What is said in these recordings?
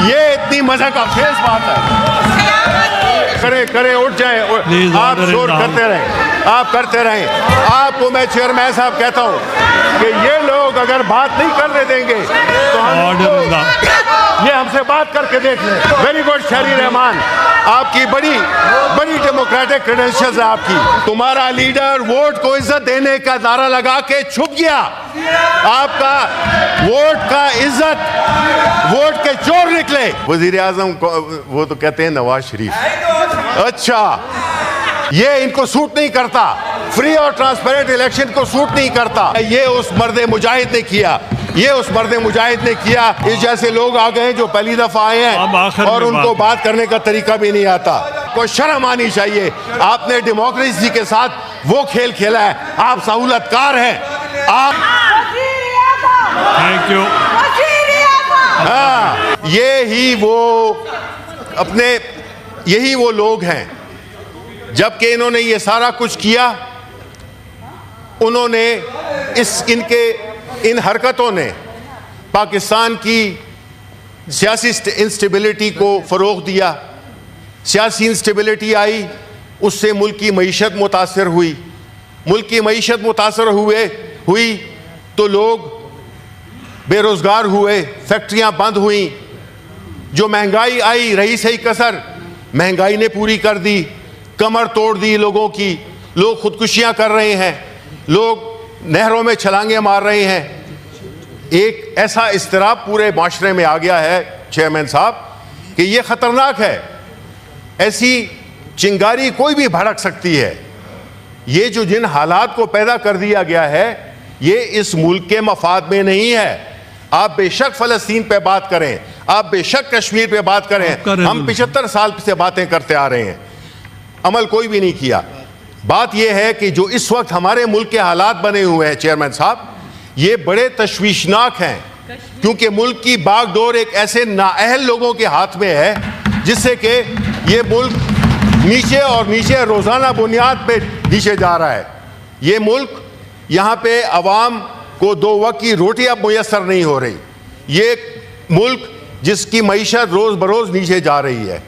ये इतनी मजा का खेल बात है। करे उठ जाए, आप शोर करते रहें, आप करते रहें। आपको मैं चेयरमैन साहब कहता हूँ कि ये लोग अगर बात नहीं करने देंगे तो हम ये हमसे बात करके देख लें। वेरी गुड शहरी रहमान, आपकी बड़ी डेमोक्रेटिक क्रेडेंशियल्स है आपकी। तुम्हारा लीडर वोट को इज्जत देने का नारा लगा के छुप गया। आपका वोट का इज्जत, वोट के चोर निकले। वजीर आजम को वो तो कहते हैं नवाज शरीफ। अच्छा, ये इनको सूट नहीं करता, फ्री और ट्रांसपेरेंट इलेक्शन को सूट नहीं करता। ये उस मर्द मुजाहिद ने किया, ये उस मर्द मुजाहिद ने किया। इस जैसे लोग आ गए जो पहली दफा आए हैं और उनको बात करने का तरीका भी नहीं आता। कोई शर्म आनी चाहिए। आपने डेमोक्रेसी के साथ वो खेल खेला है। आप सहूलतकार हैं। आप थैंक यू। हाँ, यही वो लोग हैं। जबकि इन्होंने ये सारा कुछ किया, उन्होंने इन हरकतों ने पाकिस्तान की सियासी इंस्टेबिलिटी को फ़रोग़ दिया। सियासी इंस्टेबिलिटी आई, उससे मुल्क की मईशत मुतासर हुई। मुल्क की मईशत मुतासर हुई तो लोग बेरोज़गार हुए, फैक्ट्रियां बंद हुई। जो महंगाई आई रही सही कसर, महंगाई ने पूरी कर दी, कमर तोड़ दी लोगों की। लोग खुदकुशियां कर रहे हैं, लोग नहरों में छलांगे मार रहे हैं। एक ऐसा इस्तिराब पूरे माशरे में आ गया है चेयरमैन साहब कि ये ख़तरनाक है। ऐसी चिंगारी कोई भी भड़क सकती है। ये जो जिन हालात को पैदा कर दिया गया है, ये इस मुल्क के मफाद में नहीं है। आप बेशक फ़लस्तीन पे बात करें, आप बेशक कश्मीर पे बात करें, हम 75 साल से बातें करते आ रहे हैं, अमल कोई भी नहीं किया। बात यह है कि जो इस वक्त हमारे मुल्क के हालात बने हुए हैं चेयरमैन साहब, ये बड़े तशवीशनाक हैं। क्योंकि मुल्क की बागडोर एक ऐसे नाअहल लोगों के हाथ में है जिससे कि ये मुल्क नीचे और नीचे रोज़ाना बुनियाद पे नीचे जा रहा है। ये मुल्क, यहाँ पे अवाम को 2 वक्त की रोटी अब मुयसर नहीं हो रही। ये मुल्क जिसकी मईशत रोज़ बरोज़ नीचे जा रही है,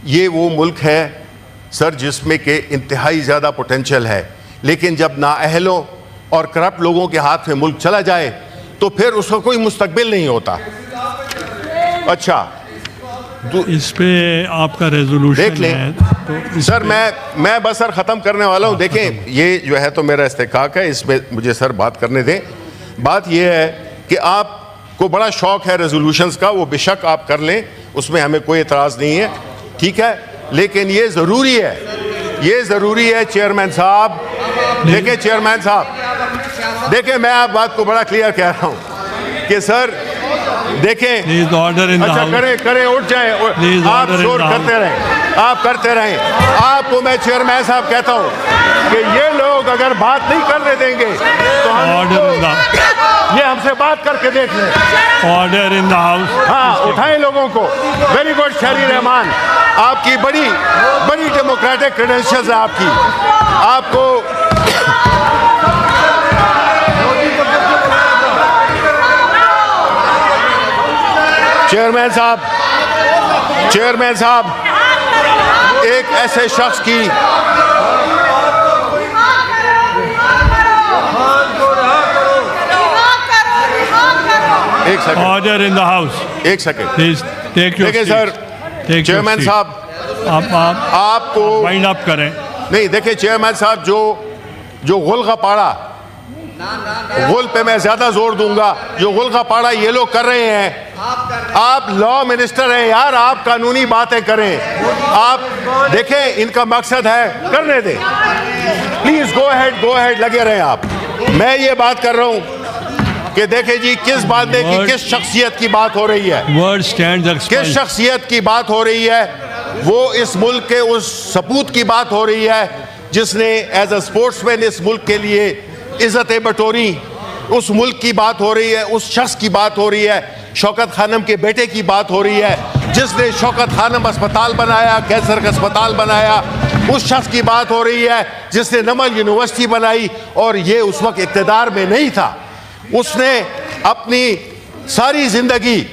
ये वो मुल्क है सर जिसमें के इंतहाई ज़्यादा पोटेंशियल है। लेकिन जब नाअहलों और करप्ट लोगों के हाथ में मुल्क चला जाए तो फिर उसका कोई मुस्तकबिल नहीं होता। अच्छा, इस पे आपका रेजोल्यूशन देख लें है तो सर। मैं बस सर ख़त्म करने वाला हूँ। देखें, ये जो है तो मेरा इस्तेकाक है, इसमें मुझे सर बात करने दें। बात ये है कि आपको बड़ा शौक़ है रेजोल्यूशंस का, वो बेशक आप कर लें, उसमें हमें कोई एतराज़ नहीं है, ठीक है। लेकिन ये ज़रूरी है चेयरमैन साहब। देखें चेयरमैन साहब, देखें, मैं आप बात को बड़ा क्लियर कह रहा हूँ कि सर देखें, अच्छा करें उठ जाए, आप शोर करते रहें, आप करते रहें। आपको मैं चेयरमैन साहब कहता हूँ कि ये लोग अगर बात नहीं करने देंगे तो हम ये हमसे बात करके देख लें। Order in the house. हाँ, उठाएं लोगों को। वेरी गुड शहरी रहमान, आपकी बड़ी डेमोक्रेटिक क्रेडेंशियल्स है आपकी। आपको चेयरमैन साहब एक ऐसे शख्स की ऑर्डर इन द हाउस। एक सेकेंड प्लीज टेक योर देखिए सर, चेयरमैन साहब आपको वाइंड अप करें। नहीं, देखिए चेयरमैन साहब, जो गुल का पाड़ा, गुल पे मैं ज्यादा जोर दूंगा, जो गुल का पाड़ा ये लोग कर रहे हैं। आप लॉ मिनिस्टर हैं यार, आप कानूनी बातें करें। आप देखें, इनका मकसद है, करने दें प्लीज, गो अहेड लगे रहें आप। मैं ये बात कर रहा हूं कि देखें जी, किस बात की किस शख्सियत की बात हो रही है, किस शख्सियत की बात हो रही है। वो इस मुल्क के उस सपूत की बात हो रही है जिसने एज अ स्पोर्ट्समैन इस मुल्क के लिए इज्जतें बटोरी। उस मुल्क की बात हो रही है, उस शख्स की बात हो रही है, शौकत खानम के बेटे की बात हो रही है जिसने शौकत खानम अस्पताल बनाया, कैंसर का अस्पताल बनाया। उस शख्स की बात हो रही है जिसने नमल यूनिवर्सिटी बनाई और ये उस वक्त इक़्तिदार में नहीं था। उसने अपनी सारी ज़िंदगी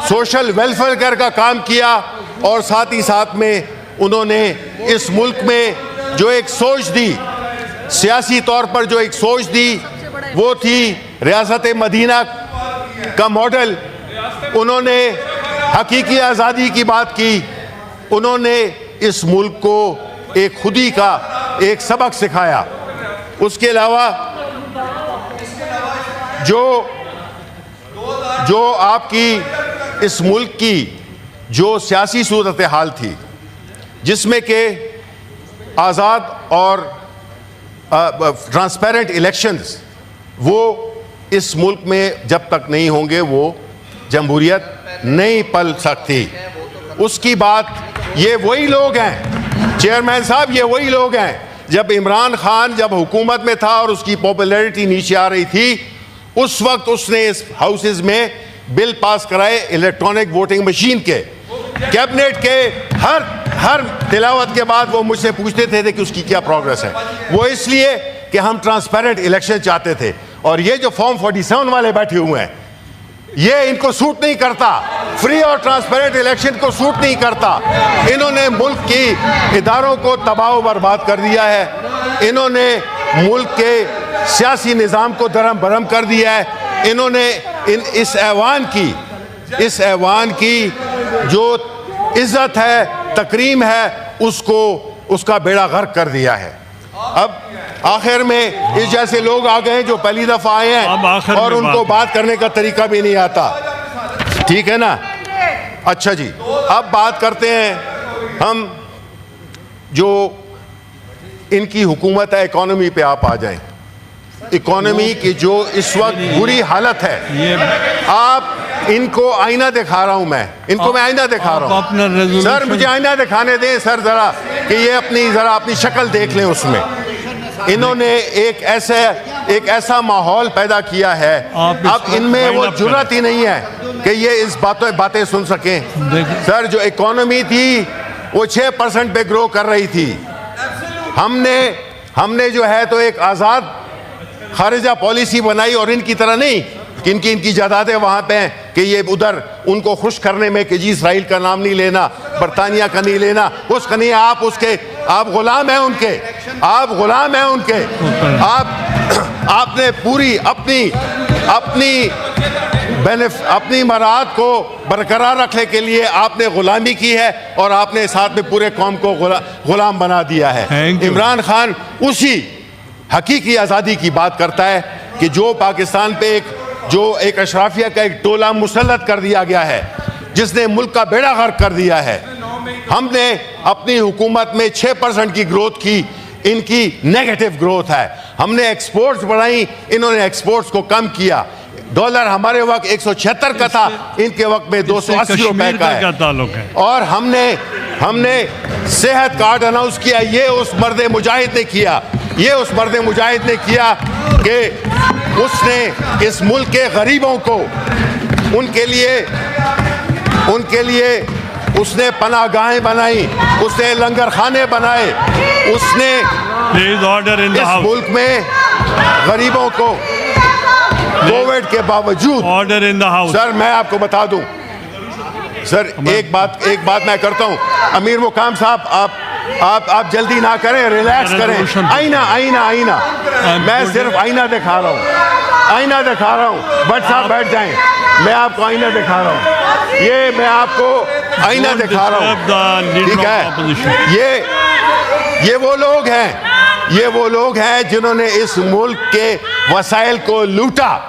सोशल वेलफेयर का काम किया और साथ ही साथ में उन्होंने इस मुल्क में जो एक सोच दी, सियासी तौर पर जो एक सोच दी, वो थी रियासत मदीना का मॉडल। उन्होंने हकीकी आज़ादी की बात की। उन्होंने इस मुल्क को एक खुदी का एक सबक सिखाया। उसके अलावा जो आपकी इस मुल्क की जो सियासी सूरत हाल थी, जिसमें कि आज़ाद और ट्रांसपेरेंट इलेक्शंस, वो इस मुल्क में जब तक नहीं होंगे वो जमहूरियत नहीं पल सकती। उसकी बात ये वही लोग हैं, चेयरमैन साहब, ये वही लोग हैं जब इमरान खान जब हुकूमत में था और उसकी पॉपुलैरिटी नीचे आ रही थी, उस वक्त उसने इस हाउसेज में बिल पास कराए इलेक्ट्रॉनिक वोटिंग मशीन के। कैबिनेट के हर तिलावत के बाद वो मुझसे पूछते थे कि उसकी क्या प्रोग्रेस है। वो इसलिए कि हम ट्रांसपेरेंट इलेक्शन चाहते थे। और ये जो फॉर्म 47 वाले बैठे हुए हैं, ये इनको सूट नहीं करता। फ्री और ट्रांसपेरेंट इलेक्शन को सूट नहीं करता। इन्होंने मुल्क की इदारों को तबाह बर्बाद कर दिया है। इन्होंने मुल्क के सियासी निज़ाम को दरम भरम कर दिया है। इन्होंने इस ऐवान की जो इज्जत है, तकरीम है, उसका बेड़ा गर्क कर दिया है। अब आखिर में इस जैसे लोग आ गए जो पहली दफा आए हैं और उनको बात करने का तरीका भी नहीं आता। ठीक है ना? अच्छा जी, अब बात करते हैं हम जो इनकी हुकूमत है, इकोनॉमी पे आप आ जाएं। इकोनॉमी की जो इस वक्त बुरी हालत है, आप इनको आईना दिखा रहा हूं मैं, इनको मैं आईना दिखा रहा हूं। सर मुझे आईना दिखाने दें सर जरा, कि ये अपनी शक्ल देख लें उसमें। इन्होंने एक ऐसा माहौल पैदा किया है, अब इनमें वो जुर्रत ही नहीं है कि ये इस बातें सुन सकें। सर जो इकोनॉमी थी वो 6% पे ग्रो कर रही थी। हमने जो है तो एक आज़ाद खारिजा पॉलिसी बनाई, और इनकी तरह नहीं कि इनकी जायदादें वहाँ पे हैं कि ये उधर उनको खुश करने में कि जी इसराइल का नाम नहीं लेना, बरतानिया का नहीं लेना, उसका नहीं। आप गुलाम हैं उनके, आप गुलाम हैं उनके। आपने पूरी अपनी मराद को बरकरार रखने के लिए आपने गुलामी की है, और आपने साथ में पूरे कौम को गुलाम बना दिया है। इमरान खान उसी हकीकी आज़ादी की बात करता है कि जो पाकिस्तान पे एक अशराफिया का एक टोला मुसल्लत कर दिया गया है, जिसने मुल्क का बेड़ा गर्क कर दिया है। हमने अपनी हुकूमत में 6% की ग्रोथ की, इनकी नेगेटिव ग्रोथ है। हमने एक्सपोर्ट्स बढ़ाई, इन्होंने एक्सपोर्ट्स को कम किया। डॉलर हमारे वक्त 176 का था, इनके वक्त में 280 रुपए का है। और हमने सेहत कार्ड अनाउंस किया, ये उस मर्द मुजाहिद ने किया, ये उस मर्द मुजाहिद ने किया कि उसने इस मुल्क के गरीबों को उनके लिए उसने पनाहगाहें बनाई, उसने लंगर खाने बनाए, उसने इस मुल्क में गरीबों को कोविड के बावजूद order in the house. Sir मैं आपको बता दूं सर, एक बात मैं करता हूं। अमीर मुकाम साहब आप जल्दी ना करें, रिलैक्स करें। आईना मैं सिर्फ आईना दिखा रहा हूं। बट साहब बैठ जाएं, मैं आपको आईना दिखा रहा हूं। ये मैं आपको आईना दिखा रहा हूं, ठीक है? ये वो लोग हैं जिन्होंने इस मुल्क के वसाइल को लूटा।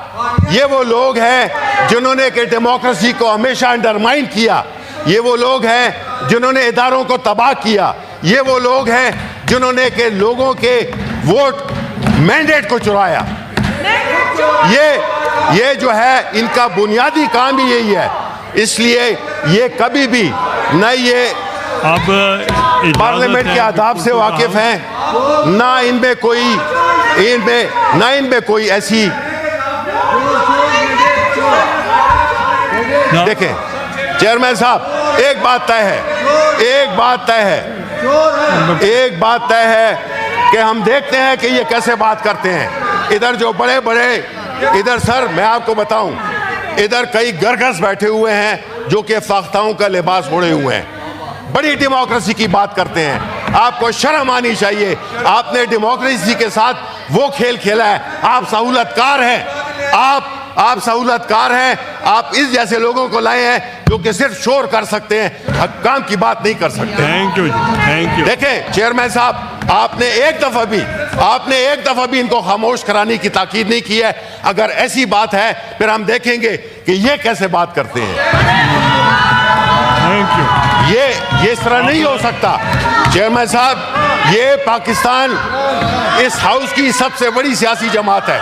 ये वो लोग हैं जिन्होंने कि डेमोक्रेसी को हमेशा अंडरमाइन किया। ये वो लोग हैं जिन्होंने इदारों को तबाह किया। ये वो लोग हैं जिन्होंने के लोगों के वोट मैंडेट को चुराया। ये जो है इनका बुनियादी काम ही यही है। इसलिए ये कभी भी न ये पार्लियामेंट के आदाब से वाकिफ हैं, ना इनमें कोई ऐसी। देखें चेयरमैन साहब, एक बात तय है कि हम देखते हैं कि ये कैसे बात करते हैं। इधर जो बड़े इधर सर मैं आपको बताऊं, इधर कई गरगस बैठे हुए हैं जो कि फाख्ताओं का लिबास ओढ़े हुए हैं, बड़ी डेमोक्रेसी की बात करते हैं। आपको शर्म आनी चाहिए। आपने डेमोक्रेसी के साथ वो खेल खेला है। आप सहूलतकार हैं, आप सहूलतकार हैं। आप इस जैसे लोगों को लाए हैं जो कि सिर्फ शोर कर सकते हैं, काम की बात नहीं कर सकते। Thank you ji, thank you. देखें चेयरमैन साहब, आपने एक दफा भी इनको खामोश कराने की ताकीद नहीं की है। अगर ऐसी बात है फिर हम देखेंगे कि ये कैसे बात करते हैं। Thank you. ये इस तरह नहीं हो सकता चेयरमैन साहब। ये पाकिस्तान इस हाउस की सबसे बड़ी सियासी जमात है।